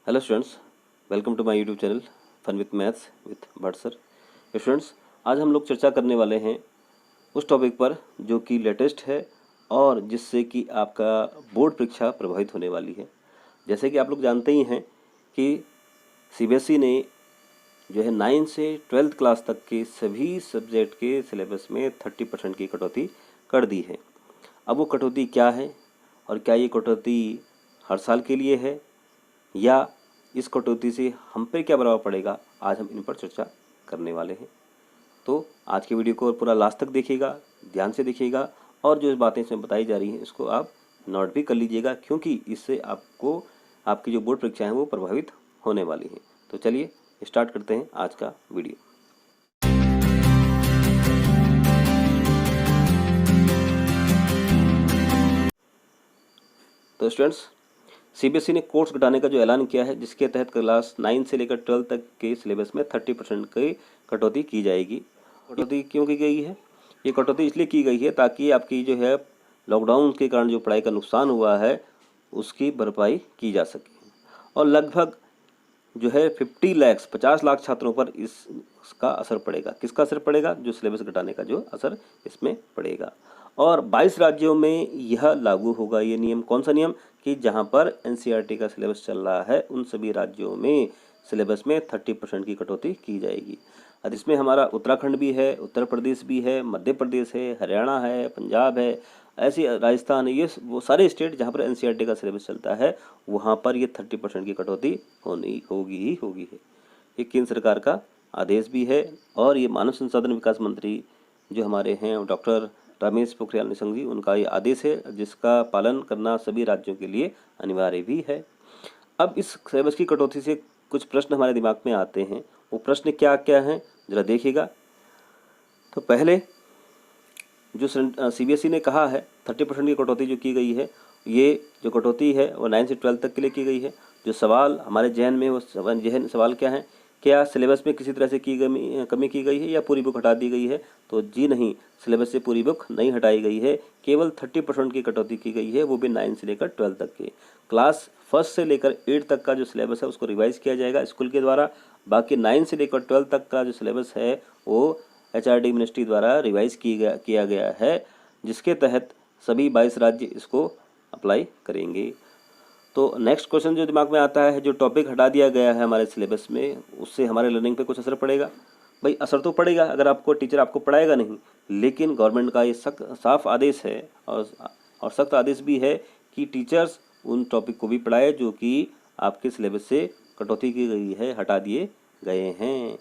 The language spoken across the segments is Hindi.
Hello students, welcome to my YouTube channel fun with maths with Bhatt sir. Students, आज हम लोग चर्चा करने वाले हैं उस टॉपिक पर जो कि लेटेस्ट है और जिससे कि आपका बोर्ड परीक्षा प्रभावित होने वाली है। जैसे कि आप लोग जानते ही हैं कि सीबीएसई ने जो है 9 से 12th क्लास तक के सभी सब्जेक्ट के सिलेबस में 30% की कटौती कर दी है। अब वो कटौती क्या है और क्या ये कटौती हर साल के लिए है या इस कटौती से हम पे क्या प्रभाव पड़ेगा, आज हम इन पर चर्चा करने वाले हैं। तो आज की वीडियो को पूरा लास्ट तक देखिएगा, ध्यान से देखिएगा और जो बातें इसमें बताई जा रही हैं इसको आप नोट भी कर लीजिएगा, क्योंकि इससे आपको आपकी जो बोर्ड परीक्षा है वो प्रभावित होने वाली है। तो चलिए स्टार्ट करते हैं आज का वीडियो। तो स्टूडेंट्स, सीबीएसई ने कोर्स घटाने का जो ऐलान किया है, जिसके तहत क्लास 9 से लेकर 12 तक के सिलेबस में 30% की कटौती की जाएगी। कटौती क्यों की गई है? ये कटौती इसलिए की गई है ताकि आपकी जो है लॉकडाउन के कारण जो पढ़ाई का नुकसान हुआ है उसकी भरपाई की जा सके। और लगभग जो है 50 लाख छात्रों पर इसका असर पड़ेगा। किसका असर पड़ेगा? जो सिलेबस घटाने का जो असर इसमें पड़ेगा। और 22 राज्यों में यह लागू होगा। ये नियम कौन सा नियम? कि जहां पर एनसीईआरटी का सिलेबस चल रहा है उन सभी राज्यों में सिलेबस में 30% की कटौती की जाएगी। और इसमें हमारा उत्तराखंड भी है, उत्तर प्रदेश भी है, मध्य प्रदेश है, हरियाणा है, पंजाब है, ऐसी राजस्थान है। ये वो सारे स्टेट जहाँ पर एनसीईआरटी का सिलेबस चलता है वहाँ पर ये 30% की कटौती होगी ही होगी है। ये केंद्र सरकार का आदेश भी है और ये मानव संसाधन विकास मंत्री जो हमारे हैं डॉक्टर रमेश पोखरियाल निशंक जी, उनका ये आदेश है जिसका पालन करना सभी राज्यों के लिए अनिवार्य भी है। अब इस सिलेबस की कटौती से कुछ प्रश्न हमारे दिमाग में आते हैं। वो प्रश्न क्या क्या हैं जरा देखिएगा। तो पहले जो सीबीएसई ने कहा है 30% की कटौती जो की गई है, ये जो कटौती है वो 9 से 12 तक के लिए की गई है। जो सवाल हमारे जहन में वो सवाल क्या है? क्या सिलेबस में किसी तरह से कमी की गई है या पूरी बुक हटा दी गई है? तो जी नहीं, सिलेबस से पूरी बुक नहीं हटाई गई है, केवल 30% की कटौती की गई है, वो भी 9 से लेकर 12 तक के। क्लास 1 से लेकर 8 तक का जो सिलेबस है उसको रिवाइज किया जाएगा स्कूल के द्वारा। बाकी 9 से लेकर 12 तक का जो सिलेबस है वो एचआरडी मिनिस्ट्री द्वारा रिवाइज किया गया है, जिसके तहत सभी 22 राज्य इसको अप्लाई करेंगे। तो नेक्स्ट क्वेश्चन जो दिमाग में आता है, जो टॉपिक हटा दिया गया है हमारे सिलेबस में, उससे हमारे लर्निंग पे कुछ असर पड़ेगा? भाई असर तो पड़ेगा, अगर आपको टीचर आपको पढ़ाएगा नहीं, लेकिन गवर्नमेंट का ये साफ आदेश है और सख्त आदेश भी है कि टीचर्स उन टॉपिक को भी पढ़ाए जो कि आपके सिलेबस से कटौती की गई है, हटा दिए गए हैं,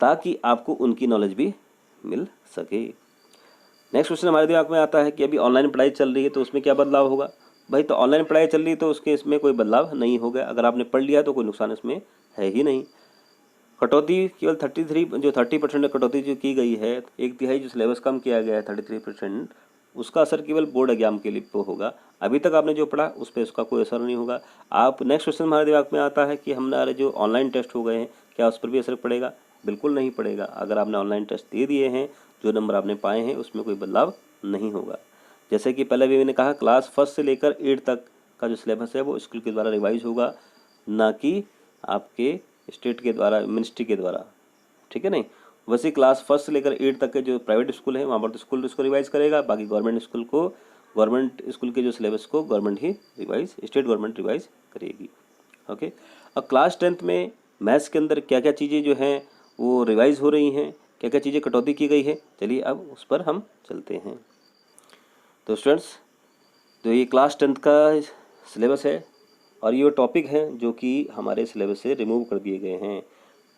ताकि आपको उनकी नॉलेज भी मिल सके। नेक्स्ट क्वेश्चन हमारे दिमाग में आता है कि अभी ऑनलाइन पढ़ाई चल रही है तो उसमें क्या बदलाव होगा? भाई तो ऑनलाइन पढ़ाई चल रही है तो उसके इसमें कोई बदलाव नहीं होगा। अगर आपने पढ़ लिया तो कोई नुकसान इसमें है ही नहीं। कटौती केवल 30% कटौती जो की गई है, 1/3 जो सिलेबस कम किया गया है 33%, उसका असर केवल बोर्ड एग्जाम के लिए होगा। अभी तक आपने जो पढ़ा उस पर उसका कोई असर नहीं होगा। आप नेक्स्ट क्वेश्चन हमारे दिमाग में आता है कि हमारे जो ऑनलाइन टेस्ट हो गए हैं क्या उस पर भी असर पड़ेगा? बिल्कुल नहीं पड़ेगा। अगर आपने ऑनलाइन टेस्ट दे दिए हैं, जो नंबर आपने पाए हैं उसमें कोई बदलाव नहीं होगा। जैसे कि पहले भी मैंने कहा, क्लास 1 से लेकर 8 तक का जो सिलेबस है वो स्कूल के द्वारा रिवाइज होगा, ना कि आपके स्टेट के द्वारा, मिनिस्ट्री के द्वारा। ठीक है नहीं? वैसे क्लास 1 से लेकर 8 तक के जो प्राइवेट स्कूल है वहाँ पर तो स्कूल इसको रिवाइज करेगा, बाकी गवर्नमेंट स्कूल के जो सिलेबस को गवर्नमेंट ही स्टेट गवर्नमेंट रिवाइज करेगी। ओके। अब क्लास 10th में मैथ्स के अंदर क्या क्या चीज़ें जो हैं वो रिवाइज हो रही हैं, क्या क्या चीज़ें कटौती की गई है, चलिए अब उस पर हम चलते हैं। तो स्टूडेंट्स, तो ये क्लास 10th का सिलेबस है और ये वो टॉपिक हैं जो कि हमारे सिलेबस से रिमूव कर दिए गए हैं।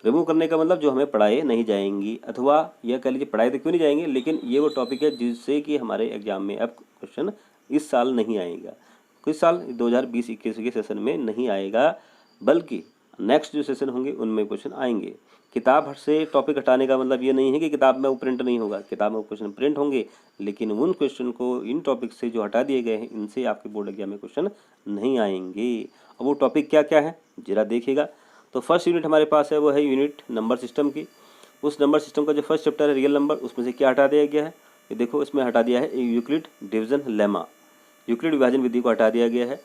रिमूव करने का मतलब जो हमें पढ़ाए नहीं जाएंगी, अथवा यह कह लीजिए पढ़ाए तो क्यों नहीं जाएंगे, लेकिन ये वो टॉपिक है जिससे कि हमारे एग्जाम में अब क्वेश्चन इस साल नहीं आएगा। किस साल? 2020-21 के सेशन में नहीं आएगा, बल्कि नेक्स्ट जो सेशन होंगे उनमें क्वेश्चन आएंगे। किताब से टॉपिक हटाने का मतलब ये नहीं है कि किताब में वो प्रिंट नहीं होगा, किताब में वो क्वेश्चन प्रिंट होंगे, लेकिन उन क्वेश्चन को इन टॉपिक से जो हटा दिए गए हैं इनसे आपके बोर्ड एग्जाम में क्वेश्चन नहीं आएंगे। अब वो टॉपिक क्या क्या है जरा देखिएगा। तो फर्स्ट यूनिट हमारे पास है वो है यूनिट नंबर सिस्टम की। उस नंबर सिस्टम का जो फर्स्ट चैप्टर है रियल नंबर, उसमें से क्या हटा दिया गया है? ये देखो, इसमें हटा दिया है यूक्लिड डिवीजन लेमा, यूक्लिड विभाजन विधि को हटा दिया गया है।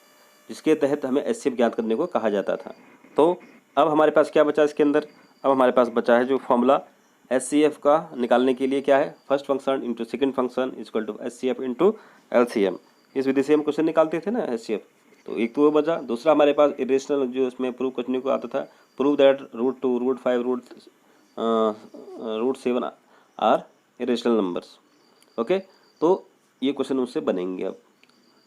जिसके तहत हमें HCF ज्ञात करने को कहा जाता था। तो अब हमारे पास क्या बचा इसके अंदर, अब हमारे पास बचा है जो फॉर्मूला HCF का निकालने के लिए क्या है, first function into second function equal to HCF into LCM। इस विधि से हम क्वेश्चन निकालते थे ना HCF। तो एक तो वो बचा, दूसरा हमारे पास इरेशनल जो इसमें प्रूव करने को आता था, prove that √2 √5 √7 are irrational numbers. Okay, तो ये क्वेश्चन उससे बनेंगे। अब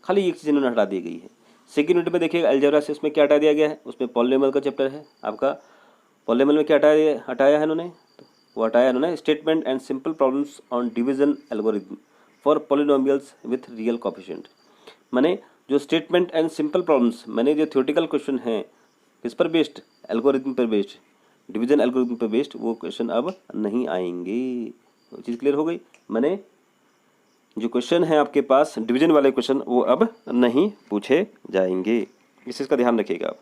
खाली एक चीज़ इन्होंने हटा दी गई है। सेकेंड यूनिट में देखिएगा अलजेब्रा से उसमें क्या हटा दिया गया है, उसमें पॉलिनोमियल का चैप्टर है आपका। पॉलिनोमियल में क्या हटाया है इन्होंने, तो वो हटाया इन्होंने statement and simple problems on division algorithm for polynomials with real coefficient. माने जो स्टेटमेंट एंड सिंपल प्रॉब्लम्स, मैंने जो थ्योरेटिकल क्वेश्चन हैं किस पर बेस्ड, एल्गोरिथम पर बेस्ड, डिवीजन एल्गोरिथम पर बेस्ड, वो क्वेश्चन अब नहीं आएंगे। चीज़ क्लियर हो गई। मैंने जो क्वेश्चन है आपके पास डिवीजन वाले क्वेश्चन वो अब नहीं पूछे जाएंगे, इस चीज़ का ध्यान रखिएगा आप।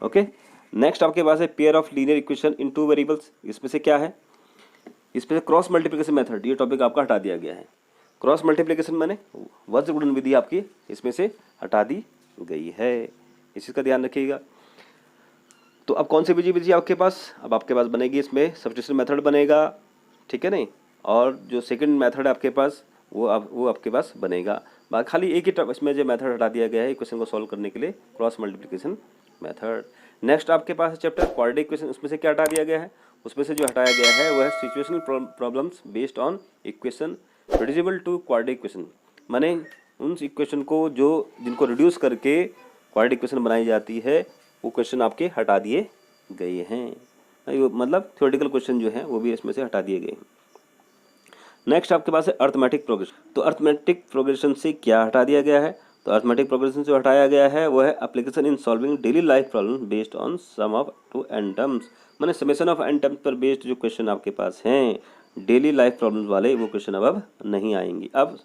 ओके, नेक्स्ट आपके पास है pair of linear equation in two variables. इसमें से क्या है, इसमें से क्रॉस मल्टीप्लिकेशन मेथड, ये टॉपिक आपका हटा दिया गया है। क्रॉस मल्टीप्लिकेशन माने वज्र गुणन विधि आपकी इसमें से हटा दी गई है, इस चीज़ का ध्यान रखिएगा। तो अब कौन सी विधि आपके पास, अब आपके पास बनेगी इसमें सब्स्टिट्यूशन मेथड बनेगा, ठीक है नहीं, और जो सेकंड मेथड है आपके पास वो आपके पास बनेगा। खाली एक ही इसमें जो मेथड हटा दिया गया है क्वेश्चन को सॉल्व करने के लिए, क्रॉस मल्टीप्लिकेशन मेथड। नेक्स्ट आपके पास चैप्टर क्वाड्रेटिक इक्वेशन, उसमें से क्या हटा दिया गया है, उसमें से जो हटाया गया है वो है situational problems based on equation reducible to quadratic equation. माने उन इक्वेशन को जो जिनको रिड्यूस करके क्वाड्रेटिक इक्वेशन बनाई जाती है वो क्वेश्चन आपके हटा दिए गए हैं, मतलब थ्योरेटिकल क्वेश्चन जो है वो भी इसमें से हटा दिए गए हैं। नेक्स्ट आपके पास है अर्थमेटिक प्रोग्रेशन। तो अर्थमेटिक प्रोग्रेशन से क्या हटा दिया गया है, तो अर्थमेटिक प्रोग्रेशन से हटाया गया है वो है application in solving daily life problem based on sum of two n terms. मैंने समेशन ऑफ एन टर्म्स पर बेस्ड जो क्वेश्चन आपके पास हैं डेली लाइफ प्रॉब्लम्स वाले, वो क्वेश्चन अब नहीं आएंगे। अब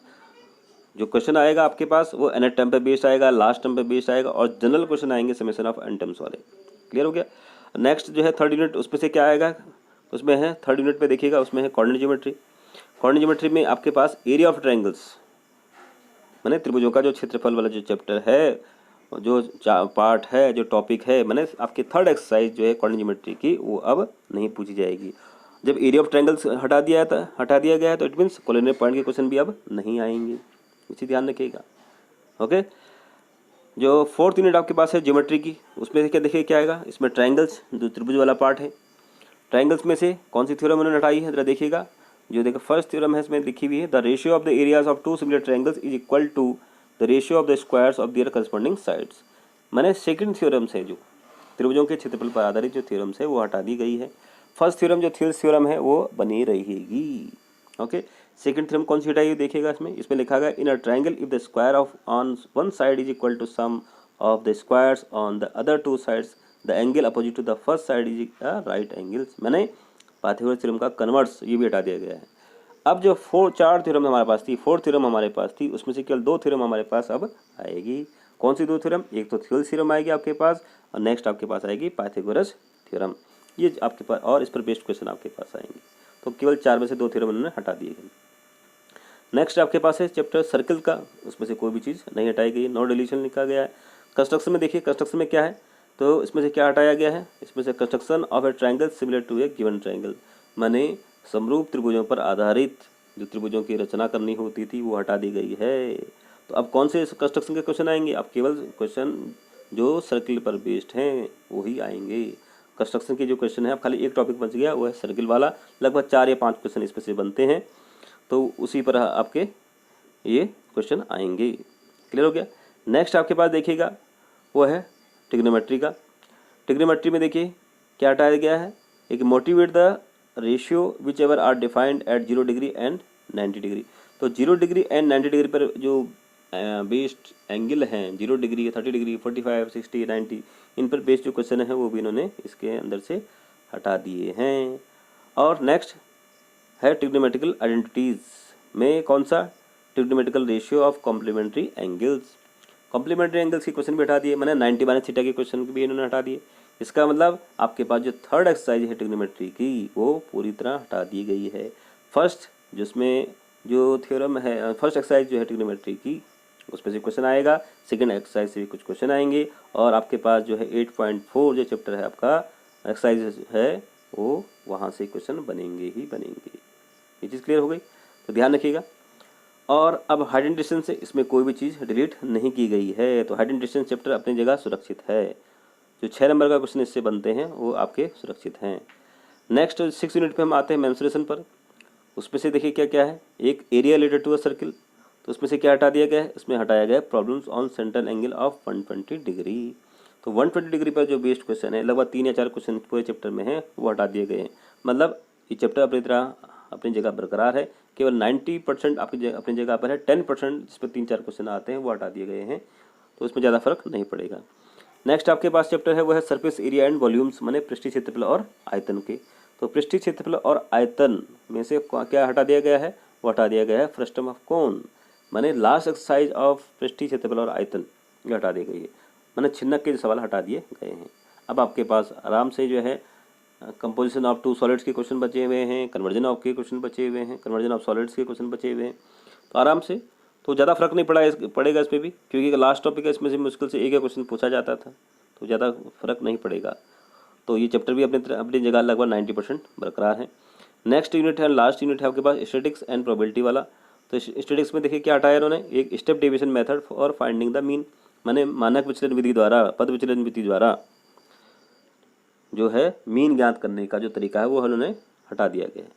जो क्वेश्चन आएगा आपके पास वो एन टर्म पर बेस्ड आएगा, लास्ट टर्म पर बेस्ड आएगा, और जनरल क्वेश्चन आएंगे समेशन ऑफ एन टर्म्स वाले। क्लियर हो गया। नेक्स्ट जो है थर्ड यूनिट, उसमें से क्या आएगा, उसमें है थर्ड यूनिट पे देखिएगा, उसमें है कोऑर्डिनेट ज्योमेट्री। कोऑर्डिनेट ज्योमेट्री में आपके पास एरिया ऑफ ट्रायंगल्स, मैंने त्रिभुजों का जो क्षेत्रफल वाला जो चैप्टर है, जो पार्ट है, जो टॉपिक है, मैंने आपकी थर्ड एक्सरसाइज जो है कोऑर्डिनेट ज्योमेट्री की वो अब नहीं पूछी जाएगी। जब एरिया ऑफ ट्रायंगल्स हटा दिया गया है तो इट मीन्स कोऑर्डिनेट पॉइंट के क्वेश्चन भी अब नहीं आएंगे, इसी ध्यान रखिएगा। ओके, जो फोर्थ यूनिट आपके पास है ज्योमेट्री की, उसमें क्या देखिए क्या आएगा, इसमें ट्रायंगल्स जो त्रिभुज वाला पार्ट है, ट्रायंगल्स में से कौन सी थ्योरम उन्होंने हटाई है जरा देखिएगा। जो देखो फर्स्ट थ्योरम है इसमें लिखी हुई है, the ratio of the areas of two similar triangles is equal to the ratio of the squares of their corresponding sides. मैंने सेकंड थ्योरम से जो त्रिभुजों के क्षेत्रफल पर आधारित जो थ्योरम्स है वो हटा दी गई है। फर्स्ट थ्योरम जो थियर्स थ्योरम है वो बनी रहेगी। ओके, सेकंड थ्योरम कौन सी हटाई देखिएगा, इसमें लिखा गया in a triangle if the square of on one side is equal to sum of the squares on the other two sides the angle opposite to the first side is right angles. मैंने पाइथागोरस थ्योरम का कन्वर्स ये भी हटा दिया गया है। अब जो चार थ्योरम हमारे पास थी, फोर्थ थ्योरम हमारे पास थी, उसमें से केवल दो थ्योरम हमारे पास अब आएगी। कौन सी दो थ्योरम, एक तो थियरम थ्योरम आएगी आपके पास और नेक्स्ट आपके पास आएगी पाइथागोरस थ्योरम, ये आपके पास, और इस पर बेस्ड क्वेश्चन आपके पास आएंगे। तो केवल चार में से दो थ्योरम उन्होंने हटा दिए गए। नेक्स्ट आपके पास है चैप्टर सर्कल का, उसमें से कोई भी चीज़ नहीं हटाई गई, नो डिलीशन लिखा गया है। कंस्ट्रक्शन में देखिए, कंस्ट्रक्शन में क्या है, तो इसमें से क्या हटाया गया है, इसमें से construction of a triangle similar to a given triangle, माने समरूप त्रिभुजों पर आधारित जो त्रिभुजों की रचना करनी होती थी वो हटा दी गई है। तो अब कौन से कंस्ट्रक्शन के क्वेश्चन आएंगे, अब केवल क्वेश्चन जो सर्किल पर बेस्ड हैं वही आएंगे। कंस्ट्रक्शन के जो क्वेश्चन है, अब खाली एक टॉपिक बच गया वो है सर्किल वाला, लगभग 4 या 5 क्वेश्चन इसमें से बनते हैं, तो उसी पर आपके ये क्वेश्चन आएंगे। क्लियर हो गया। नेक्स्ट आपके पास देखिएगा वो है ट्रिग्नोमेट्री का। ट्रिग्नोमेट्री में देखिए क्या हटाया गया है, एक motivate the ratio whichever are defined at 0 degree and 90 degree. तो 0 डिग्री एंड 90 डिग्री पर जो बेस्ड एंगल हैं, 0 डिग्री 30 डिग्री 45 60 90, इन पर बेस्ड जो क्वेश्चन है वो भी इन्होंने इसके अंदर से हटा दिए हैं। और नेक्स्ट है ट्रिग्नोमेट्रिकल आइडेंटिटीज़ में कौन सा, trigonometrical ratio of complementary angles. Complementary angles के क्वेश्चन भी हटा दिए, मैंने 90 माइनस थीटा के क्वेश्चन भी इन्होंने हटा दिए। इसका मतलब आपके पास जो थर्ड एक्सरसाइज है ट्रिग्नोमेट्री की वो पूरी तरह हटा दी गई है। फर्स्ट जिसमें जो थ्योरम है, फर्स्ट एक्सरसाइज जो है ट्रिग्नोमेट्री की उस पर से क्वेश्चन आएगा। सेकंड एक्सरसाइज से भी कुछ क्वेश्चन आएंगे और आपके पास जो है 8.4 जो चैप्टर है आपका एक्सरसाइज है वो वहाँ से क्वेश्चन बनेंगे ही बनेंगे। ये चीज़ क्लियर हो गई, तो ध्यान रखिएगा। और अब हाइट एंड डिस्टेंस से इसमें कोई भी चीज़ डिलीट नहीं की गई है, तो हाइट एंड डिस्टेंस चैप्टर अपनी जगह सुरक्षित है। जो 6 नंबर का क्वेश्चन इससे बनते हैं वो आपके सुरक्षित हैं। नेक्स्ट 6 यूनिट पे हम आते हैं मेंस्ट्रुएशन पर। उसमें से देखिए क्या क्या है। एक area related to a circle, तो उसमें से क्या हटा दिया गया है, इसमें हटाया गया है problems on central angle of 120 degree. तो 120 डिग्री पर जो बेस्ड क्वेश्चन है, लगभग 3 या 4 क्वेश्चन पूरे चैप्टर में है, वो हटा दिए गए हैं। मतलब ये चैप्टर अपनी तरह अपनी जगह बरकरार है। केवल 90% आपकी अपनी जगह पर है, 10% जिस पर 3-4 क्वेश्चन आते हैं वो हटा दिए गए हैं, तो इसमें ज़्यादा फर्क नहीं पड़ेगा। नेक्स्ट आपके पास चैप्टर है वो है सरफेस एरिया एंड वॉल्यूम्स, माने पृष्ठीय क्षेत्रफल और आयतन के। तो पृष्ठीय क्षेत्रफल और आयतन में से क्या हटा दिया गया है, वो हटा दिया गया है फ्रस्टम ऑफ कोन, माने लास्ट एक्सरसाइज ऑफ पृष्ठीय क्षेत्रफल और आयतन ये हटा दी गई है, माने छिन्नक के सवाल हटा दिए गए हैं। अब आपके पास आराम से जो है कंपोजिशन ऑफ 2 सॉलिड्स के क्वेश्चन बचे हुए हैं, कन्वर्जन ऑफ के क्वेश्चन बचे हुए हैं, कन्वर्जन ऑफ सॉलिड्स के क्वेश्चन बचे हुए हैं। तो आराम से, तो ज़्यादा फर्क नहीं पड़ेगा इस पर भी, क्योंकि लास्ट टॉपिक है, इसमें से मुश्किल से एक ही क्वेश्चन पूछा जाता था, तो ज़्यादा फर्क नहीं पड़ेगा। तो ये चैप्टर भी अपनी जगह लगभग 90% बरकरार है। नेक्स्ट यूनिट है, लास्ट यूनिट है आपके पास स्टैटिक्स एंड प्रोबेबिलिटी वाला। तो स्टैटिक्स में देखिए क्या हटाया इन्होंने, एक स्टेप डेविएशन मेथड और फाइंडिंग द मीन, माने मानक विचलन विधि द्वारा, पद विचलन विधि द्वारा जो है मीन ज्ञात करने का जो तरीका है वो उन्होंने हटा दिया गया है।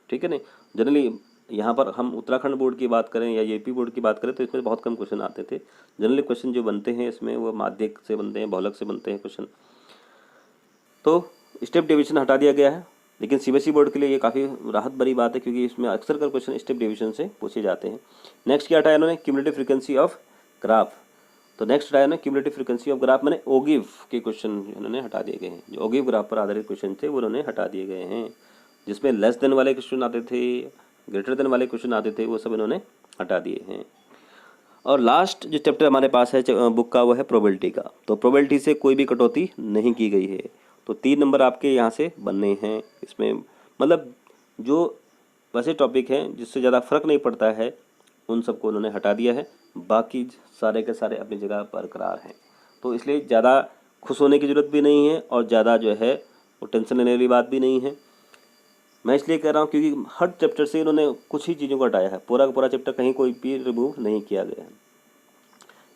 ठीक है नहीं, जनरली यहाँ पर हम उत्तराखंड बोर्ड की बात करें या यूपी बोर्ड की बात करें तो इसमें बहुत कम क्वेश्चन आते थे। जनरली क्वेश्चन जो बनते हैं इसमें वो माध्यक से बनते हैं, बहुलक से बनते हैं क्वेश्चन। तो स्टेप डिवीजन हटा दिया गया है, लेकिन सीबीएसई बोर्ड के लिए ये काफ़ी राहत भरी बात है, क्योंकि इसमें अक्सर कर क्वेश्चन स्टेप डिवीजन से पूछे जाते हैं। नेक्स्ट क्या हटाया इन्होंने, क्यूमुलेटिव फ्रीक्वेंसी ऑफ ग्राफ। तो नेक्स्ट हटाया ना क्यूमुलेटिव फ्रीक्वेंसी ऑफ ग्राफ, मैंने ओगिव के क्वेश्चन इन्होंने हटा दिए गए हैं। जो ओगिव ग्राफ पर आधारित क्वेश्चन थे वो उन्होंने हटा दिए गए हैं, जिसमें लेस देन वाले क्वेश्चन आते थे, ग्रेटर देन वाले क्वेश्चन आते थे, वो सब इन्होंने हटा दिए हैं। और लास्ट जो चैप्टर हमारे पास है बुक का वो है प्रोबेबिलिटी का। तो प्रोबेबिलिटी से कोई भी कटौती नहीं की गई है, तो 3 नंबर आपके यहाँ से बनने हैं इसमें। मतलब जो वैसे टॉपिक हैं जिससे ज़्यादा फर्क नहीं पड़ता है उन सबको उन्होंने हटा दिया है, बाकी सारे के सारे अपनी जगह बरकरार हैं। तो इसलिए ज़्यादा खुश होने की ज़रूरत भी नहीं है और ज़्यादा जो है वो टेंशन लेने वाली बात भी नहीं है। मैं इसलिए कह रहा हूँ क्योंकि हर चैप्टर से इन्होंने कुछ ही चीज़ों को हटाया है, पूरा का पूरा चैप्टर कहीं कोई भी रिमूव नहीं किया गया है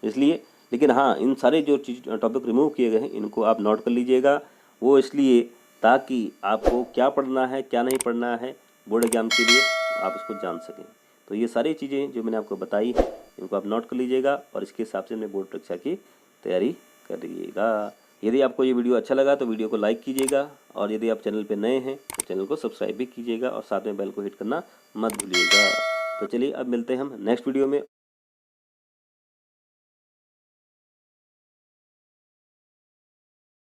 इसलिए। लेकिन हाँ, इन सारे जो चीज़ टॉपिक रिमूव किए गए हैं इनको आप नोट कर लीजिएगा, वो इसलिए ताकि आपको क्या पढ़ना है क्या नहीं पढ़ना है बोर्ड एग्जाम के लिए आप इसको जान सकें। तो ये सारी चीज़ें जो मैंने आपको बताई हैं इनको आप नोट कर लीजिएगा और इसके हिसाब से अपने बोर्ड परीक्षा की तैयारी करिएगा। यदि आपको ये वीडियो अच्छा लगा तो वीडियो को लाइक कीजिएगा, और यदि आप चैनल पे नए हैं तो चैनल को सब्सक्राइब भी कीजिएगा और साथ में बेल को हिट करना मत भूलिएगा। तो चलिए अब मिलते हैं हम नेक्स्ट वीडियो में।